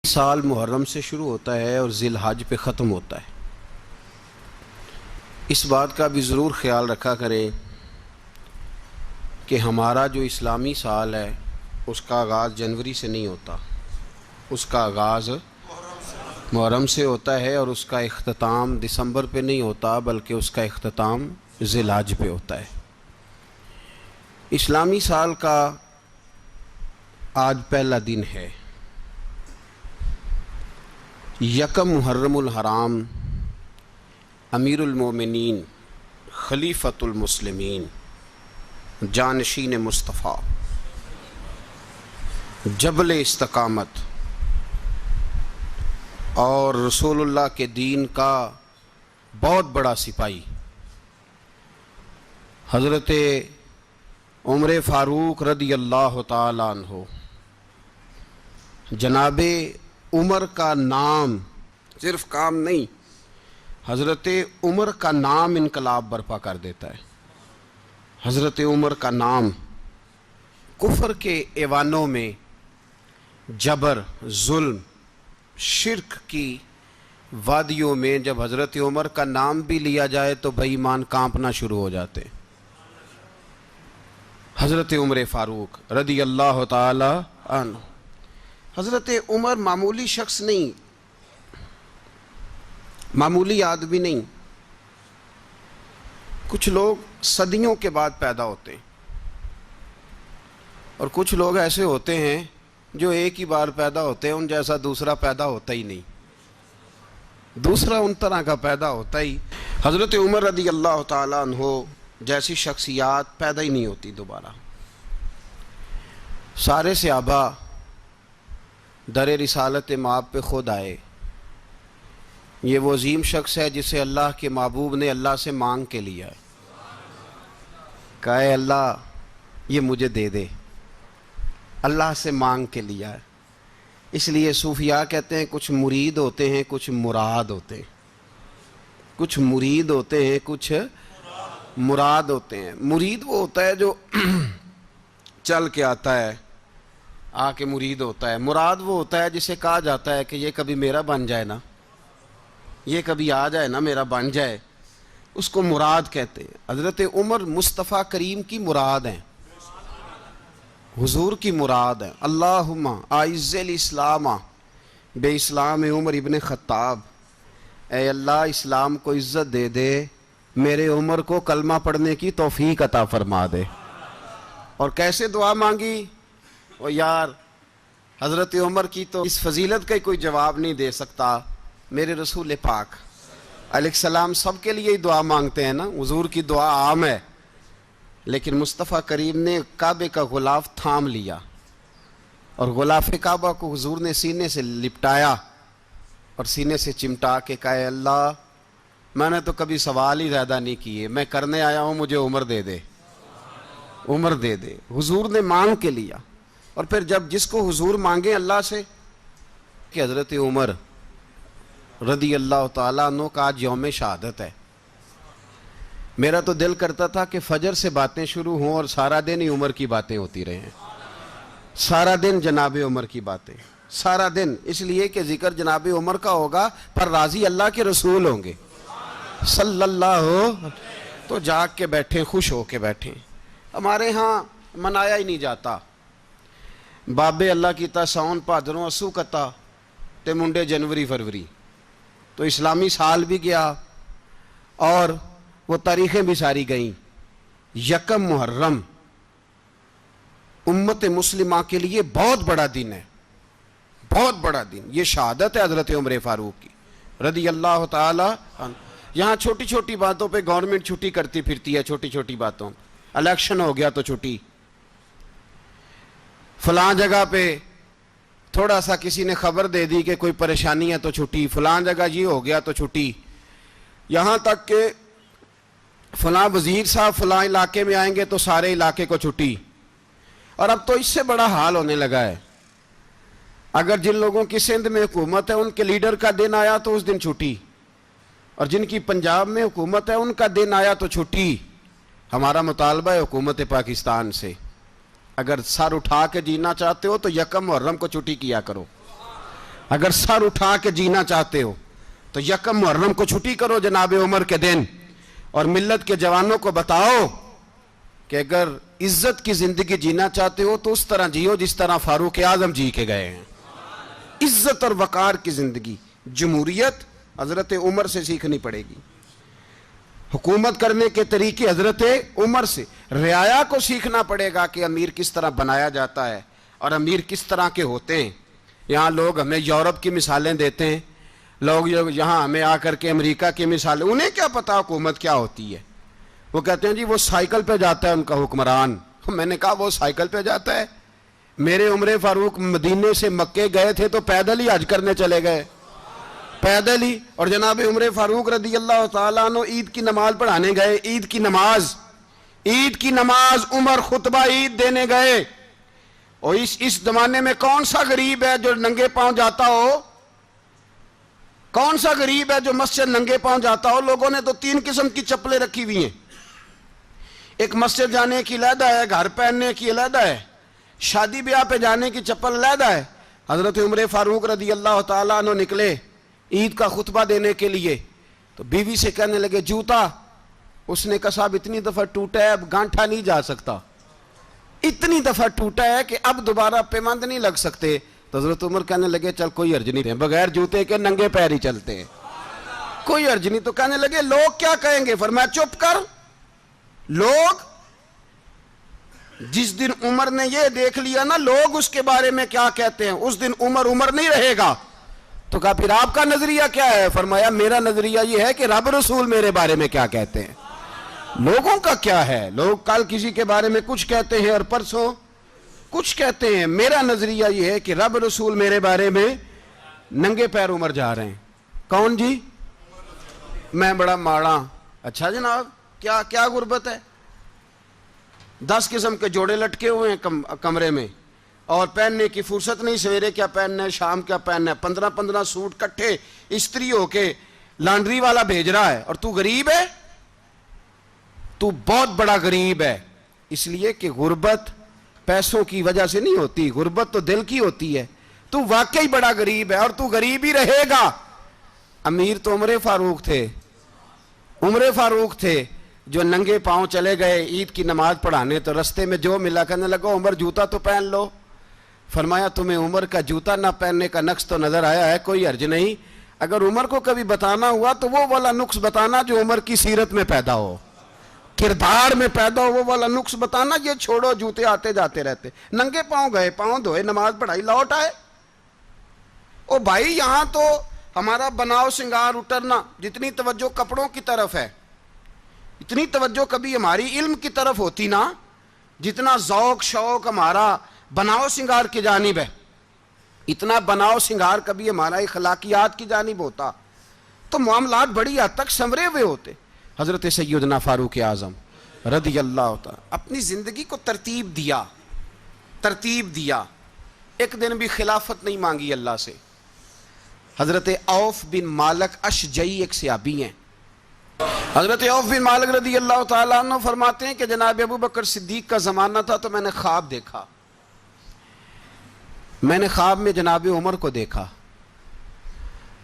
سال محرم سے شروع ہوتا ہے اور ذی الحج پہ ختم ہوتا ہے۔ اس بات کا بھی ضرور خیال رکھا کریں کہ ہمارا جو اسلامی سال ہے اس کا آغاز جنوری سے نہیں ہوتا، اس کا آغاز محرم سے ہوتا ہے اور اس کا اختتام دسمبر پہ نہیں ہوتا بلکہ اس کا اختتام ذی الحج پہ ہوتا ہے۔ اسلامی سال کا آج پہلا دن ہے، یکم محرم الحرام، امیر المومنین خلیفۃ المسلمین جانشین مصطفیٰ جبل استقامت اور رسول اللہ کے دین کا بہت بڑا سپاہی حضرت عمر فاروق رضی اللہ تعالی عنہ، جناب عمر کا نام صرف کام نہیں، حضرت عمر کا نام انقلاب برپا کر دیتا ہے۔ حضرت عمر کا نام کفر کے ایوانوں میں جبر، ظلم، شرک کی وادیوں میں جب حضرت عمر کا نام بھی لیا جائے تو بے ایمان کانپنا شروع ہو جاتے ہیں۔ حضرت عمر فاروق رضی اللہ تعالی عنہ، حضرت عمر معمولی شخص نہیں، معمولی آدمی نہیں۔ کچھ لوگ صدیوں کے بعد پیدا ہوتے ہیں اور کچھ لوگ ایسے ہوتے ہیں جو ایک ہی بار پیدا ہوتے ہیں، ان جیسا دوسرا پیدا ہوتا ہی نہیں، دوسرا ان طرح کا پیدا ہوتا ہی۔ حضرت عمر رضی اللہ تعالی عنہ جیسی شخصیات پیدا ہی نہیں ہوتی دوبارہ۔ سارے صحابہ در رسالت مآب پہ خود آئے۔ یہ وہ عظیم شخص ہے جسے اللہ کے محبوب نے اللہ سے مانگ کے لیا ہے، کہا اے اللہ یہ مجھے دے دے، اللہ سے مانگ کے لیا ہے۔ اس لیے صوفیاء کہتے ہیں کچھ مرید ہوتے ہیں کچھ مراد ہوتے ہیں، کچھ مرید ہوتے ہیں کچھ مراد ہوتے ہیں۔ مرید وہ ہوتا ہے جو چل کے آتا ہے، آ کے مرید ہوتا ہے۔ مراد وہ ہوتا ہے جسے کہا جاتا ہے کہ یہ کبھی میرا بن جائے نا، یہ کبھی آ جائے نا، میرا بن جائے، اس کو مراد کہتے ہیں۔ حضرت عمر مصطفیٰ کریم کی مراد ہیں، حضور کی مراد ہیں۔ اللہم اعز الاسلام بے اسلام عمر ابن خطاب، اے اللہ اسلام کو عزت دے دے، میرے عمر کو کلمہ پڑھنے کی توفیق عطا فرما دے۔ اور کیسے دعا مانگی؟ او یار حضرت عمر کی تو اس فضیلت کا کوئی جواب نہیں دے سکتا، میرے رسول پاک علیہ السلام سب کے لیے ہی دعا مانگتے ہیں نا، حضور کی دعا عام ہے، لیکن مصطفیٰ کریم نے کعبے کا غلاف تھام لیا اور غلاف کعبہ کو حضور نے سینے سے لپٹایا اور سینے سے چمٹا کے کہا اے اللہ میں نے تو کبھی سوال ہی زیادہ نہیں کیے، میں کرنے آیا ہوں، مجھے عمر دے دے، عمر دے دے۔ حضور نے مانگ کے لیا۔ اور پھر جب جس کو حضور مانگے اللہ سے، کہ حضرت عمر رضی اللہ تعالیٰ عنہ کا آج یوم شہادت ہے، میرا تو دل کرتا تھا کہ فجر سے باتیں شروع ہوں اور سارا دن ہی عمر کی باتیں ہوتی رہیں، سارا دن جناب عمر کی باتیں، سارا دن، اس لیے کہ ذکر جناب عمر کا ہوگا پر راضی اللہ کے رسول ہوں گے صلی اللہ، تو جاگ کے بیٹھیں، خوش ہو کے بیٹھیں۔ ہمارے ہاں منایا ہی نہیں جاتا، بابے اللہ کی تا ساؤن بھادروں اسو کتا تے منڈے جنوری فروری، تو اسلامی سال بھی گیا اور وہ تاریخیں بھی ساری گئیں۔ یکم محرم امت مسلمہ کے لیے بہت بڑا دن ہے، بہت بڑا دن۔ یہ شہادت ہے حضرت عمر فاروق کی رضی اللہ تعالی عنہ۔ یہاں چھوٹی چھوٹی باتوں پہ گورنمنٹ چھٹی کرتی پھرتی ہے، چھوٹی چھوٹی باتوں، الیکشن ہو گیا تو چھٹی، فلاں جگہ پہ تھوڑا سا کسی نے خبر دے دی کہ کوئی پریشانی ہے تو چھٹی، فلاں جگہ یہ ہو گیا تو چھٹی، یہاں تک کہ فلاں وزیر صاحب فلاں علاقے میں آئیں گے تو سارے علاقے کو چھٹی۔ اور اب تو اس سے بڑا حال ہونے لگا ہے، اگر جن لوگوں کی سندھ میں حکومت ہے ان کے لیڈر کا دن آیا تو اس دن چھٹی، اور جن کی پنجاب میں حکومت ہے ان کا دن آیا تو چھٹی۔ ہمارا مطالبہ ہے حکومت پاکستان سے، اگر سر اٹھا کے جینا چاہتے ہو تو یکم محرم کو چھٹی کیا کرو، اگر سر اٹھا کے جینا چاہتے ہو تو یکم محرم کو چھٹی کرو جناب عمر کے دن، اور ملت کے جوانوں کو بتاؤ کہ اگر عزت کی زندگی جینا چاہتے ہو تو اس طرح جیو جس طرح فاروق اعظم جی کے گئے ہیں۔ عزت اور وقار کی زندگی، جمہوریت حضرت عمر سے سیکھنی پڑے گی، حکومت کرنے کے طریقے حضرت عمر سے، رعایا کو سیکھنا پڑے گا کہ امیر کس طرح بنایا جاتا ہے اور امیر کس طرح کے ہوتے ہیں۔ یہاں لوگ ہمیں یورپ کی مثالیں دیتے ہیں، لوگ یہاں ہمیں آ کر کے امریکہ کی مثالیں، انہیں کیا پتا حکومت کیا ہوتی ہے؟ وہ کہتے ہیں جی وہ سائیکل پہ جاتا ہے ان کا حکمران۔ میں نے کہا وہ سائیکل پہ جاتا ہے؟ میرے عمر فاروق مدینے سے مکے گئے تھے تو پیدل ہی حج کرنے چلے گئے، پیدل ہی۔ اور جناب عمر فاروق رضی اللہ تعالیٰ عنہ عید کی نماز پڑھانے گئے، عید کی نماز عمر خطبہ عید دینے گئے۔ اور اس زمانے میں کون سا غریب ہے جو ننگے پاؤں جاتا ہو؟ کون سا غریب ہے جو مسجد ننگے پاؤں جاتا ہو؟ لوگوں نے تو 3 قسم کی چپلیں رکھی ہوئی ہیں، ایک مسجد جانے کی علیحدہ ہے، گھر پہننے کی علیحدہ ہے، شادی بیاہ پہ جانے کی چپل علیحدہ ہے۔ حضرت عمر فاروق رضی اللہ تعالیٰ عنہ نکلے عید کا خطبہ دینے کے لیے، تو بیوی سے کہنے لگے جوتا، اس نے کہا صاحب اتنی دفعہ ٹوٹا ہے اب گانٹھا نہیں جا سکتا، اتنی دفعہ ٹوٹا ہے کہ اب دوبارہ پیمند نہیں لگ سکتے۔ تو حضرت عمر کہنے لگے چل کوئی حرج نہیں، بغیر جوتے کے ننگے پیر ہی چلتے ہیں، کوئی حرج نہیں۔ تو کہنے لگے لوگ کیا کہیں گے؟ فرمایا چپ کر، لوگ جس دن عمر نے یہ دیکھ لیا نا لوگ اس کے بارے میں کیا کہتے ہیں، اس دن عمر نہیں رہے گا۔ تو کہا پھر آپ کا نظریہ کیا ہے؟ فرمایا میرا نظریہ یہ ہے کہ رب رسول میرے بارے میں کیا کہتے ہیں، لوگوں کا کیا ہے؟ لوگ کل کسی کے بارے میں کچھ کہتے ہیں اور پرسوں کچھ کہتے ہیں، میرا نظریہ یہ ہے کہ رب رسول میرے بارے میں ننگے پیر عمر جا رہے ہیں۔ کون جی؟ میں بڑا ماڑا۔ اچھا جناب کیا غربت ہے؟ 10 قسم کے جوڑے لٹکے ہوئے ہیں کمرے میں، اور پہننے کی فرصت نہیں، سویرے کیا پہننا ہے شام کیا پہننا ہے، 15 سوٹ کٹھے استری ہو کے لانڈری والا بھیج رہا ہے، اور تو غریب ہے، تو بہت بڑا غریب ہے۔ اس لیے کہ غربت پیسوں کی وجہ سے نہیں ہوتی، غربت تو دل کی ہوتی ہے۔ تو واقعی بڑا غریب ہے اور تو غریب ہی رہے گا۔ امیر تو عمر فاروق تھے جو ننگے پاؤں چلے گئے عید کی نماز پڑھانے، تو رستے میں جو ملا کہنے لگا عمر جوتا تو پہن لو۔ فرمایا تمہیں عمر کا جوتا نہ پہننے کا نقص تو نظر آیا ہے، کوئی حرج نہیں، اگر عمر کو کبھی بتانا ہوا تو وہ والا نقص بتانا جو عمر کی سیرت میں پیدا ہو، کردار میں پیدا ہو، وہ والا نقص بتانا، یہ چھوڑو جوتے آتے جاتے رہتے۔ ننگے پاؤں گئے، پاؤں دھوئے، نماز پڑھائی، لوٹ آئے۔ او بھائی یہاں تو ہمارا بناؤ سنگار اترنا، جتنی توجہ کپڑوں کی طرف ہے اتنی توجہ کبھی ہماری علم کی طرف ہوتی نا، جتنا ذوق شوق ہمارا بناؤ سنگار کی جانب ہے، اتنا بناؤ سنگار کبھی ہمارا اخلاقیات کی جانب ہوتا تو معاملات بڑی حد تک سنورے ہوئے ہوتے۔ حضرت سیدنا فاروق اعظم رضی اللہ تعالی اپنی زندگی کو ترتیب دیا، ایک دن بھی خلافت نہیں مانگی اللہ سے۔ حضرت عوف بن مالک اشجعی ایک صحابی ہیں، حضرت عوف بن مالک رضی اللہ تعالیٰ عنہ فرماتے ہیں کہ جناب ابو بکر صدیق کا زمانہ تھا تو میں نے خواب دیکھا، میں نے خواب میں جناب عمر کو دیکھا،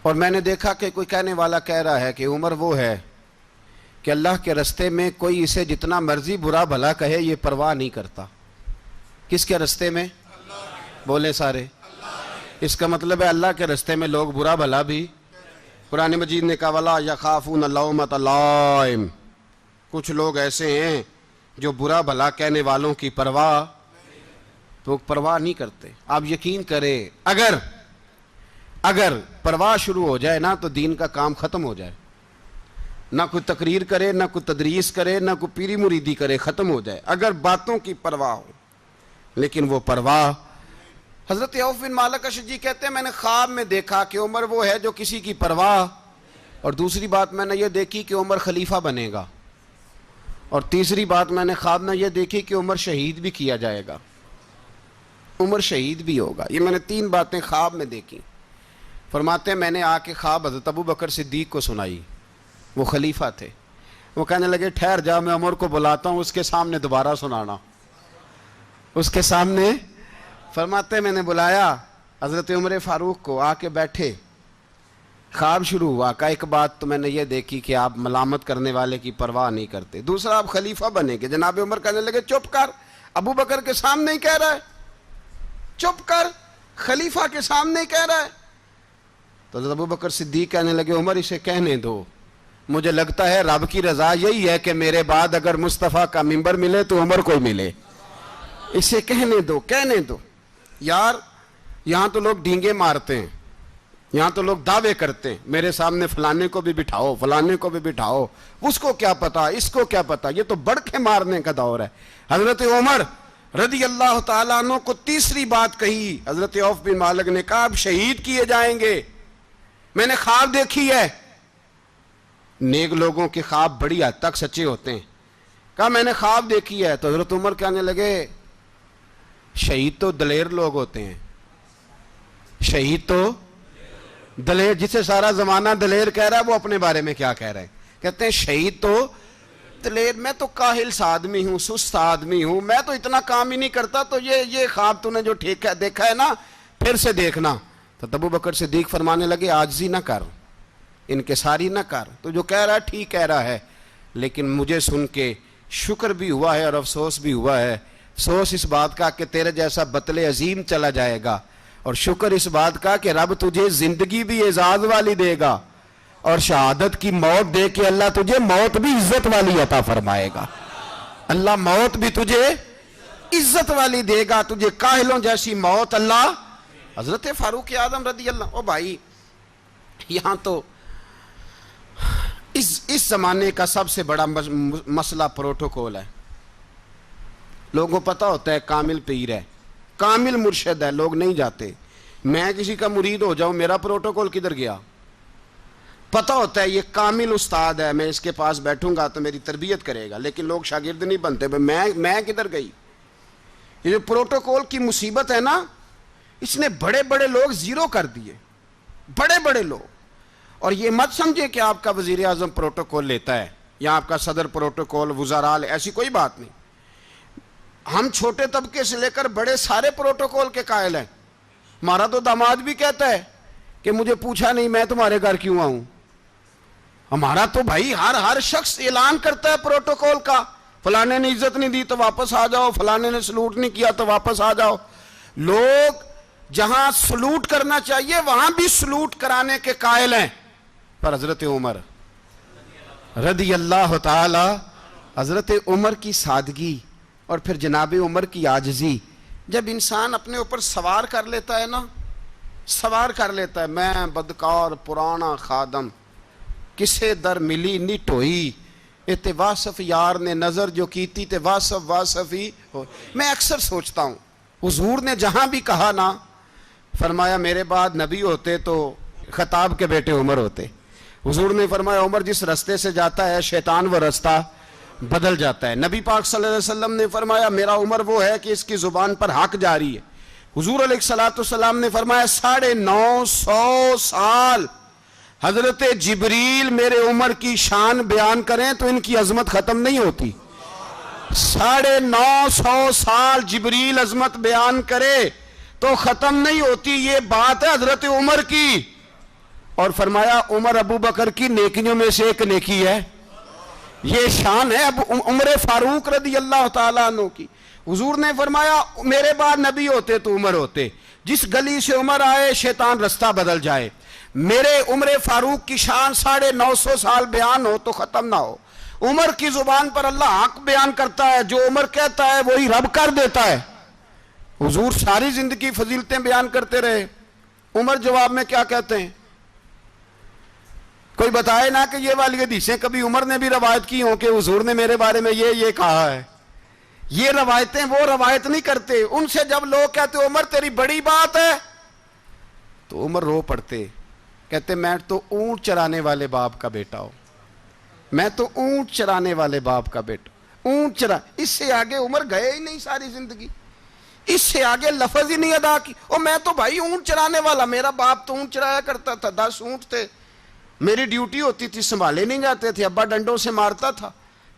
اور میں نے دیکھا کہ کوئی کہنے والا کہہ رہا ہے کہ عمر وہ ہے کہ اللہ کے رستے میں کوئی اسے جتنا مرضی برا بھلا کہے یہ پرواہ نہیں کرتا۔ کس کے رستے میں؟ بولے سارے۔ اس کا مطلب ہے اللہ کے رستے میں لوگ برا بھلا بھی، قرآن مجید نے کہا وَلَا يَخَافُونَ لَوْمَةَ لَائِمٍ، کچھ لوگ ایسے ہیں جو برا بھلا کہنے والوں کی پرواہ نہیں کرتے۔ آپ یقین کریں اگر پرواہ شروع ہو جائے نا تو دین کا کام ختم ہو جائے، نہ کوئی تقریر کرے، نہ کوئی تدریس کرے، نہ کوئی پیری مریدی کرے، ختم ہو جائے اگر باتوں کی پرواہ ہو۔ لیکن وہ پرواہ، حضرت عوف بن مالک اشجعی کہتے ہیں میں نے خواب میں دیکھا کہ عمر وہ ہے جو کسی کی پرواہ، اور دوسری بات میں نے یہ دیکھی کہ عمر خلیفہ بنے گا، اور تیسری بات میں نے خواب میں یہ دیکھی کہ عمر شہید بھی کیا جائے گا، عمر شہید بھی ہوگا۔ یہ میں نے 3 باتیں خواب میں دیکھی۔ فرماتے ہیں میں نے آ کے خواب حضرت ابو بکر صدیق کو سنائی، وہ خلیفہ تھے، وہ کہنے لگے ٹھہر جا میں عمر کو بلاتا ہوں، اس کے سامنے دوبارہ سنانا، اس کے سامنے۔ فرماتے ہیں میں نے بلایا حضرت عمر فاروق کو آ کے بیٹھے، خواب شروع ہوا، کہا ایک بات تو میں نے یہ دیکھی کہ آپ ملامت کرنے والے کی پرواہ نہیں کرتے، دوسرا آپ خلیفہ بنے گے۔ جناب عمر کہنے لگے چپ کر، ابو بکر کے سامنے ہی کہہ رہا ہے، چپ کر، خلیفہ کے سامنے ہی کہہ رہا ہے۔ تو حضرت ابو بکر صدیق کہنے لگے عمر اسے کہنے دو، مجھے لگتا ہے رب کی رضا یہی ہے کہ میرے بعد اگر مصطفیٰ کا منبر ملے تو عمر کو ملے، اسے کہنے دو، کہنے دو۔ یار یہاں تو لوگ ڈینگے مارتے ہیں، یہاں تو لوگ دعوے کرتے ہیں میرے سامنے فلانے کو بھی بٹھاؤ، فلانے کو بھی بٹھاؤ، اس کو کیا پتا، اس کو کیا پتا، یہ تو بڑکے مارنے کا دور ہے۔ حضرت عمر رضی اللہ تعالیٰ عنہ کو تیسری بات کہی، حضرت عوف بن مالک نے کہا آپ شہید کیے جائیں گے، میں نے خواب دیکھی ہے۔ نیک لوگوں کے خواب بڑی حد تک سچے ہوتے ہیں، کہا میں نے خواب دیکھی ہے۔ تو حضرت عمر کہنے لگے شہید تو دلیر لوگ ہوتے ہیں، شہید تو دلیر، جسے سارا زمانہ دلیر کہہ رہا ہے وہ اپنے بارے میں کیا کہہ رہے ہیں، کہتے ہیں شہید تو دلیر، میں تو کاہل سا آدمی ہوں، سست آدمی ہوں، میں تو اتنا کام ہی نہیں کرتا، تو یہ خواب تو نے جو دیکھا ہے نا پھر سے دیکھنا۔ تو ابو بکر صدیق فرمانے لگے عاجزی نہ کر، انکساری نہ کر، تو جو کہہ رہا ہے ٹھیک کہہ رہا ہے، لیکن مجھے سن کے شکر بھی ہوا ہے اور افسوس بھی ہوا ہے۔ افسوس اس بات کا کہ تیرے جیسا بطل عظیم چلا جائے گا، اور شکر اس بات کا کہ رب تجھے زندگی بھی اعزاز والی دے گا، اور شہادت کی موت دے کے اللہ تجھے موت بھی عزت والی عطا فرمائے گا۔ اللہ موت بھی تجھے عزت والی دے گا، تجھے کاہلوں جیسی موت اللہ۔ حضرت فاروق اعظم رضی اللہ، او بھائی یہاں تو اس زمانے کا سب سے بڑا مسئلہ پروٹوکول ہے۔ لوگوں کو پتہ ہوتا ہے کامل پیر ہے، کامل مرشد ہے، لوگ نہیں جاتے۔ میں کسی کا مرید ہو جاؤں، میرا پروٹوکول کدھر گیا؟ پتہ ہوتا ہے یہ کامل استاد ہے، میں اس کے پاس بیٹھوں گا تو میری تربیت کرے گا، لیکن لوگ شاگرد نہیں بنتے، میں کدھر گئی؟ یہ جو پروٹوکول کی مصیبت ہے نا، اس نے بڑے بڑے لوگ زیرو کر دیے، بڑے بڑے لوگ۔ اور یہ مت سمجھے کہ آپ کا وزیر اعظم پروٹوکول لیتا ہے یا آپ کا صدر پروٹوکول، وزراء، ایسی کوئی بات نہیں۔ ہم چھوٹے طبقے سے لے کر بڑے سارے پروٹوکول کے قائل ہیں۔ ہمارا تو داماد بھی کہتا ہے کہ مجھے پوچھا نہیں میں تمہارے گھر کیوں آؤں۔ ہمارا تو بھائی ہر شخص اعلان کرتا ہے پروٹوکول کا، فلانے نے عزت نہیں دی تو واپس آ جاؤ، فلانے نے سلوٹ نہیں کیا تو واپس آ جاؤ۔ لوگ جہاں سلوٹ کرنا چاہیے وہاں بھی سلوٹ کرانے کے قائل ہیں، پر حضرت عمر رضی اللہ تعالی، حضرت عمر کی سادگی اور پھر جناب عمر کی عاجزی، جب انسان اپنے اوپر سوار کر لیتا ہے نا، سوار کر لیتا ہے، میں بدکار پرانا خادم، کسے در ملی نی ٹوئی، تے واصف یار نے نظر جو کیتی تے واصف ہی ہو۔ میں اکثر سوچتا ہوں حضور نے جہاں بھی کہا نا، فرمایا میرے بعد نبی ہوتے تو خطاب کے بیٹے عمر ہوتے۔ حضور نے فرمایا عمر جس رستے سے جاتا ہے شیطان وہ رستہ بدل جاتا ہے۔ نبی پاک صلی اللہ علیہ وسلم نے فرمایا میرا عمر وہ ہے کہ اس کی زبان پر حق جاری ہے۔ حضور علیہ السلام نے فرمایا 950 سال حضرت جبریل میرے عمر کی شان بیان کریں تو ان کی عظمت ختم نہیں ہوتی۔ 950 سال جبریل عظمت بیان کرے تو ختم نہیں ہوتی۔ یہ بات ہے حضرت عمر کی، اور فرمایا عمر ابو بکر کی نیکیوں میں سے ایک نیکی ہے، یہ شان ہے عمر فاروق رضی اللہ تعالیٰ عنہ کی۔ حضور نے فرمایا میرے بعد نبی ہوتے تو عمر ہوتے، جس گلی سے عمر آئے شیطان رستہ بدل جائے۔ میرے عمر فاروق کی شان 950 سال بیان ہو تو ختم نہ ہو۔ عمر کی زبان پر اللہ حق بیان کرتا ہے، جو عمر کہتا ہے وہی رب کر دیتا ہے۔ حضور ساری زندگی فضیلتیں بیان کرتے رہے، عمر جواب میں کیا کہتے ہیں؟ کوئی بتائے نا کہ یہ والی حدیثیں کبھی عمر نے بھی روایت کی ہوں کہ حضور نے میرے بارے میں یہ کہا ہے۔ یہ روایتیں وہ روایت نہیں کرتے، ان سے جب لوگ کہتے عمر تیری بڑی بات ہے تو عمر رو پڑتے، کہتے میں تو اونٹ چرانے والے باپ کا بیٹا ہوں، میں تو اونٹ چرانے والے باپ کا بیٹا، اونٹ چرا۔ اس سے آگے عمر گئے ہی نہیں ساری زندگی، اس سے آگے لفظ ہی نہیں ادا کی۔ اور میں تو بھائی اونٹ چرانے والا، میرا باپ تو اونٹ چرایا کرتا تھا، 10 اونٹ تھے، میری ڈیوٹی ہوتی تھی، سنبھالے نہیں جاتے تھے، ابا ڈنڈوں سے مارتا تھا۔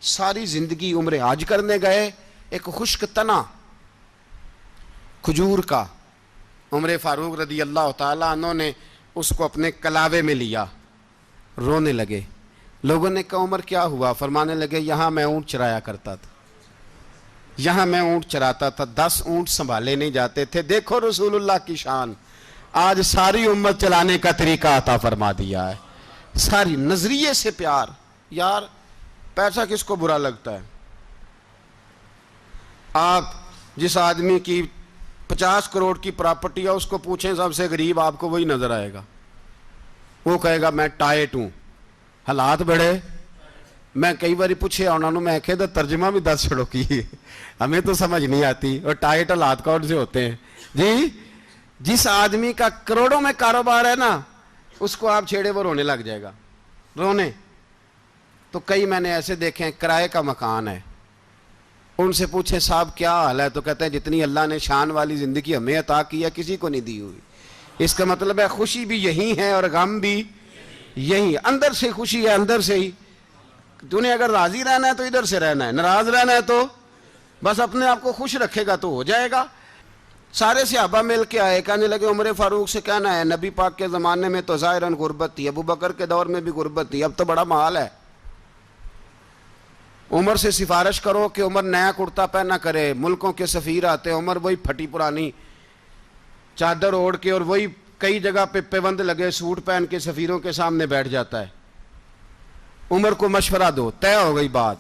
ساری زندگی عمر حج کرنے گئے، ایک خشک تنا کھجور کا عمر فاروق رضی اللہ تعالیٰ عنہ نے اس کو اپنے کلاوے میں لیا، رونے لگے۔ لوگوں نے کہا عمر کیا ہوا؟ فرمانے لگے یہاں میں اونٹ چرایا کرتا تھا، یہاں میں اونٹ چراتا تھا، 10 اونٹ سنبھالے نہیں جاتے تھے، دیکھو رسول اللہ کی شان، آج ساری امت چلانے کا طریقہ عطا فرما دیا ہے، ساری نظریے سے پیار۔ یار پیسہ کس کو برا لگتا ہے؟ آپ جس آدمی کی 50 کروڑ کی پراپرٹی ہے اس کو پوچھیں سب سے غریب، آپ کو وہی نظر آئے گا، وہ کہے گا میں ٹائٹ ہوں، حالات بڑے۔ میں کئی باری پوچھے انہوں نے، میں کہتا ترجمہ بھی 10 چھڑوں کی ہمیں تو سمجھ نہیں آتی، اور ٹائٹ حالات کون سے ہوتے ہیں جی؟ جس آدمی کا کروڑوں میں کاروبار ہے نا، اس کو آپ چھیڑے وہ رونے لگ جائے گا، رونے۔ تو کئی میں نے ایسے دیکھے ہیں کرائے کا مکان ہے، ان سے پوچھیں صاحب کیا حال ہے، تو کہتے ہیں جتنی اللہ نے شان والی زندگی ہمیں عطا کی ہے کسی کو نہیں دی ہوئی۔ اس کا مطلب ہے خوشی بھی یہی ہے اور غم بھی یہی، اندر سے خوشی ہے، اندر سے ہی۔ تو نے اگر راضی رہنا ہے تو ادھر سے رہنا ہے، ناراض رہنا ہے تو بس اپنے آپ کو خوش رکھے گا تو ہو جائے گا۔ سارے صحابہ مل کے آئے، کہنے لگے عمر فاروق سے کہنا ہے نبی پاک کے زمانے میں تو ظاہراً غربت تھی، ابو بکر کے دور میں بھی غربت تھی، اب تو بڑا مال ہے، عمر سے سفارش کرو کہ عمر نیا کرتا پہنا کرے۔ ملکوں کے سفیر آتے، عمر وہی پھٹی پرانی چادر اوڑھ کے اور وہی کئی جگہ پہ پیوند لگے سوٹ پہن کے سفیروں کے سامنے بیٹھ جاتا ہے۔ عمر کو مشورہ دو، طے ہو گئی بات۔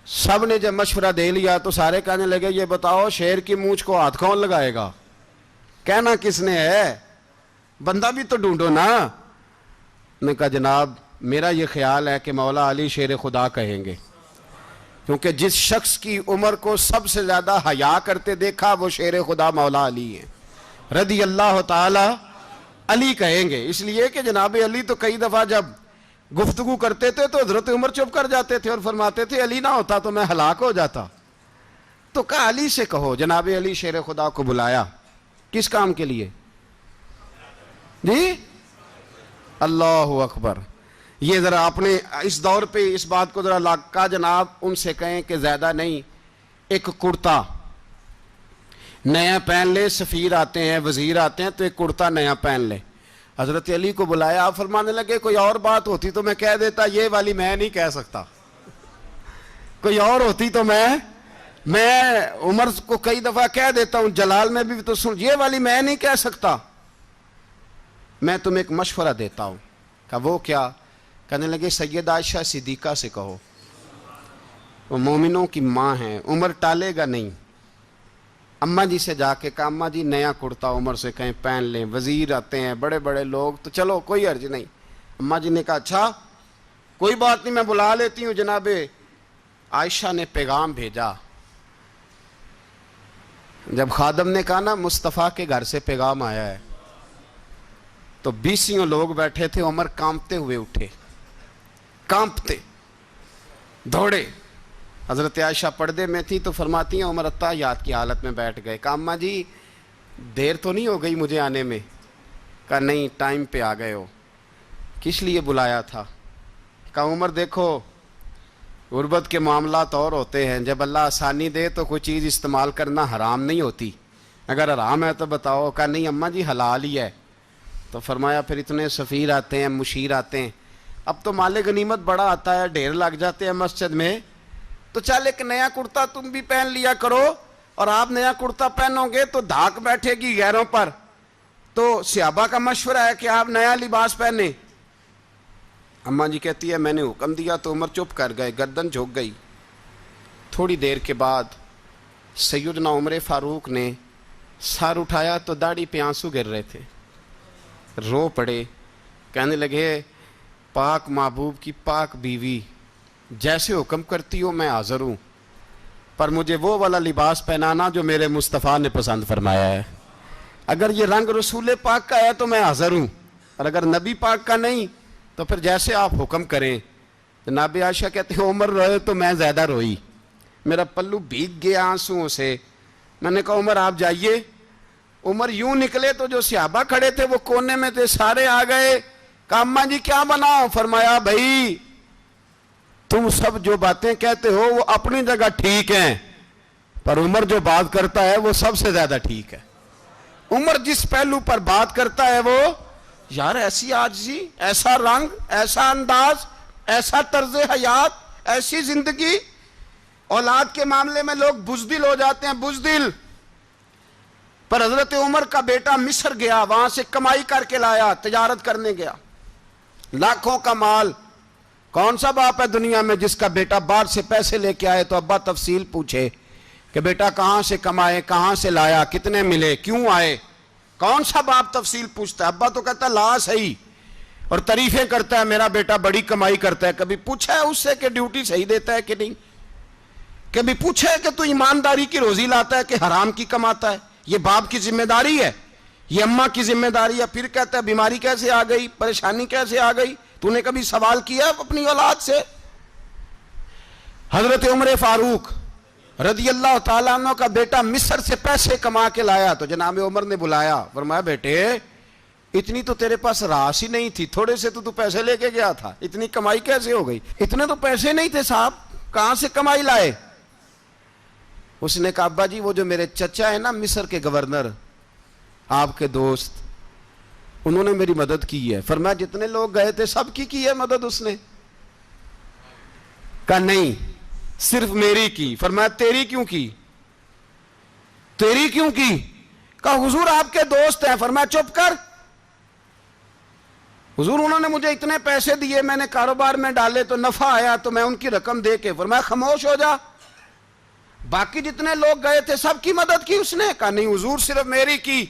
سب نے جب مشورہ دے لیا تو سارے کہنے لگے یہ بتاؤ شیر کی مونچھ کو ہاتھ کون لگائے گا؟ کہنا کس نے ہے؟ بندہ بھی تو ڈھونڈو نا۔ نے کہا جناب میرا یہ خیال ہے کہ مولا علی شیر خدا کہیں گے، کیونکہ جس شخص کی عمر کو سب سے زیادہ حیا کرتے دیکھا وہ شیر خدا مولا علی ہیں رضی اللہ تعالی علی کہیں گے، اس لیے کہ جناب علی تو کئی دفعہ جب گفتگو کرتے تھے تو حضرت عمر چپ کر جاتے تھے اور فرماتے تھے علی نہ ہوتا تو میں ہلاک ہو جاتا۔ تو کہا علی سے کہو۔ جناب علی شیر خدا کو بلایا، کس کام کے لیے جی؟ اللہ اکبر۔ یہ ذرا آپ نے اس دور پہ اس بات کو ذرا لاکا جناب ان سے کہیں کہ زیادہ نہیں، ایک کرتا نیا پہن لے، سفیر آتے ہیں وزیر آتے ہیں تو ایک کرتا نیا پہن لے۔ حضرت علی کو بلایا، آپ فرمانے لگے کوئی اور بات ہوتی تو میں کہہ دیتا، یہ والی میں نہیں کہہ سکتا، کوئی اور ہوتی تو میں عمر کو کئی دفعہ کہہ دیتا ہوں، جلال میں بھی تو سن، یہ والی میں نہیں کہہ سکتا، میں تمہیں ایک مشورہ دیتا ہوں۔ کہا وہ کیا؟ کہنے لگے سید عائشہ صدیقہ سے کہو، وہ مومنوں کی ماں ہیں، عمر ٹالے گا نہیں۔ اماں جی سے جا کے کہا اماں جی نیا کرتا عمر سے کہیں پہن لیں، وزیر آتے ہیں بڑے بڑے لوگ تو چلو کوئی حرج نہیں۔ اماں جی نے کہا اچھا کوئی بات نہیں میں بلا لیتی ہوں۔ جناب عائشہ نے پیغام بھیجا، جب خادم نے کہا نا مصطفیٰ کے گھر سے پیغام آیا ہے تو 20 لوگ بیٹھے تھے، عمر کانپتے ہوئے اٹھے، کانپتے دوڑے۔ حضرت عائشہ پردے میں تھی تو فرماتی ہیں عمر اتحیات کی حالت میں بیٹھ گئے۔ کہا اماں جی دیر تو نہیں ہو گئی مجھے آنے میں؟ کہا نہیں ٹائم پہ آ گئے ہو۔ کس لیے بلایا تھا؟ کہا عمر دیکھو غربت کے معاملات اور ہوتے ہیں، جب اللہ آسانی دے تو کوئی چیز استعمال کرنا حرام نہیں ہوتی، اگر حرام ہے تو بتاؤ۔ کہا نہیں اماں جی حلال ہی ہے۔ تو فرمایا پھر اتنے سفیر آتے ہیں مشیر آتے ہیں، اب تو مال غنیمت بڑا آتا ہے، ڈھیر لگ جاتے ہیں مسجد میں، تو چل ایک نیا کرتا تم بھی پہن لیا کرو، اور آپ نیا کرتا پہنو گے تو دھاک بیٹھے گی غیروں پر۔ تو صحابہ کا مشورہ ہے کہ آپ نیا لباس پہنیں۔ اماں جی کہتی ہے میں نے حکم دیا تو عمر چپ کر گئے، گردن جھک گئی۔ تھوڑی دیر کے بعد سیدنا عمر فاروق نے سر اٹھایا تو داڑھی پہ آنسو گر رہے تھے، رو پڑے، کہنے لگے پاک محبوب کی پاک بیوی جیسے حکم کرتی ہو میں حاضر ہوں، پر مجھے وہ والا لباس پہنانا جو میرے مصطفیٰ نے پسند فرمایا ہے، اگر یہ رنگ رسول پاک کا ہے تو میں حاضر ہوں، اور اگر نبی پاک کا نہیں تو پھر جیسے آپ حکم کریں۔ جناب عائشہ کہتے ہیں عمر روئے تو میں زیادہ روئی، میرا پلو بھیگ گیا آنسوؤں سے۔ میں نے کہا عمر آپ جائیے۔ عمر یوں نکلے تو جو صحابہ کھڑے تھے وہ کونے میں تھے، سارے آ گئے۔ کہا اماں جی کیا بناؤ؟ فرمایا بھائی تم سب جو باتیں کہتے ہو وہ اپنی جگہ ٹھیک ہیں، پر عمر جو بات کرتا ہے وہ سب سے زیادہ ٹھیک ہے۔ عمر جس پہلو پر بات کرتا ہے وہ یار ایسی عاجزی، ایسا رنگ، ایسا انداز، ایسا طرز حیات، ایسی زندگی. اولاد کے معاملے میں لوگ بزدل ہو جاتے ہیں، بزدل. پر حضرت عمر کا بیٹا مصر گیا، وہاں سے کمائی کر کے لایا، تجارت کرنے گیا، لاکھوں کا مال. کون سا باپ ہے دنیا میں جس کا بیٹا باہر سے پیسے لے کے آئے تو ابا تفصیل پوچھے کہ بیٹا کہاں سے کمائے، کہاں سے لایا، کتنے ملے، کیوں آئے؟ کون سا باپ تفصیل پوچھتا ہے؟ ابا تو کہتا ہے لا صحیح، اور تعریفیں کرتا ہے میرا بیٹا بڑی کمائی کرتا ہے. کبھی پوچھا ہے اس سے کہ ڈیوٹی صحیح دیتا ہے کہ نہیں؟ کبھی پوچھا ہے کہ تو ایمانداری کی روزی لاتا ہے کہ حرام کی کماتا ہے؟ یہ باپ کی ذمہ داری ہے، یہ اماں کی ذمہ داری ہے. پھر کہتا ہے بیماری کیسے آ گئی، پریشانی کیسے آ گئی؟ تو نے کبھی سوال کیا اپنی اولاد سے؟ حضرت عمر فاروق رضی اللہ تعالیٰ عنہ کا بیٹا مصر سے پیسے کما کے لایا تو جناب عمر نے بلایا، فرمایا بیٹے اتنی تو تیرے پاس راس ہی نہیں تھی، تھوڑے سے تو پیسے لے کے گیا تھا، اتنی کمائی کیسے ہو گئی؟ اتنے تو پیسے نہیں تھے صاحب، کہاں سے کمائی لائے؟ اس نے کہا ابا جی وہ جو میرے چچا ہے نا مصر کے گورنر، آپ کے دوست، انہوں نے میری مدد کی ہے. فرمایا جتنے لوگ گئے تھے سب کی ہے مدد اس نے؟ کہا نہیں صرف میری کی. فرمایا تیری کیوں کی؟ تیری کیوں کی؟ کہا حضور آپ کے دوست ہیں. فرمایا چپ کر، حضور انہوں نے مجھے اتنے پیسے دیے، میں نے کاروبار میں ڈالے تو نفع آیا تو میں ان کی رقم دے کے. فرمایا خاموش ہو جا، باقی جتنے لوگ گئے تھے سب کی مدد کی اس نے؟ کہا نہیں حضور صرف میری کی.